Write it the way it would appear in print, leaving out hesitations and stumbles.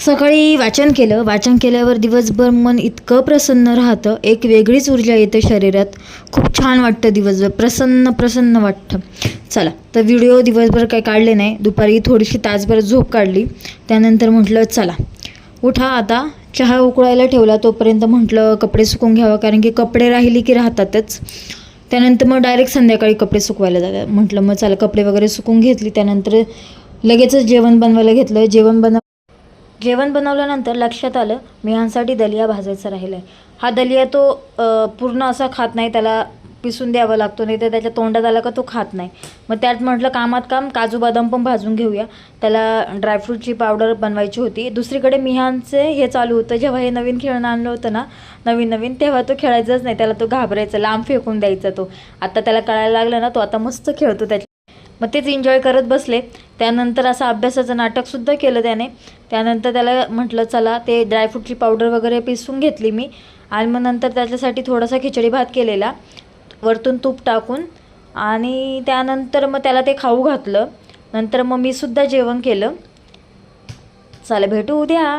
सकाळी वाचन केल्यावर दिवसभर मन इतकं प्रसन्न राहतं, एक वेगळीच ऊर्जा येते शरीरात. खूप छान वाटतं, दिवसभर प्रसन्न प्रसन्न वाटतं. चला तर व्हिडिओ दिवसभर काही काढले नाही, दुपारी थोडीशी तासभर झोप काढली. त्यानंतर म्हटलं चला उठा, आता चहा उकळायला ठेवला, तोपर्यंत म्हटलं कपडे सुकून घ्यावं, कारण की कपडे राहिली की राहतातच. त्यानंतर मग डायरेक्ट संध्याकाळी कपडे सुकवायला जातात. म्हटलं मग चला कपडे वगैरे सुकून घेतली. त्यानंतर लगेचच जेवण बनवायला घेतलं. जेवण बनवल्यानंतर लक्षात आलं मिहानसाठी दलिया भाजायचा राहिला आहे. हा दलिया तो पूर्ण असा खात नाही, त्याला पिसून द्यावा लागतो, नाही तर त्याच्या तोंडात आला का तो खात नाही. मग त्यात म्हटलं कामात काम काजू बदाम पण भाजून घेऊया. त्याला ड्रायफ्रूटची पावडर बनवायची होती. दुसरीकडे मिहानचे हे चालू होतं, जेव्हा हे नवीन खेळणं आणलं होतं ना नवीन तेव्हा तो खेळायचाच नाही, त्याला तो घाबरायचा, लांब फेकून द्यायचा तो. आता त्याला कळायला लागलं ना, तो आता मस्त खेळतो त्याच्या. मग तेच एन्जॉय करत बसले. त्यानंतर असं अभ्यासाचं नाटकसुद्धा केलं त्याने. त्यानंतर त्याला म्हटलं चला ते ड्रायफ्रूटची पावडर वगैरे पिसून घेतली मी, आणि मग नंतर त्याच्यासाठी थोडासा खिचडी भात केलेला वरतून तूप टाकून, आणि त्यानंतर मग त्याला ते खाऊ घातलं. नंतर मग मी सुद्धा जेवण केलं. चला भेटू उद्या.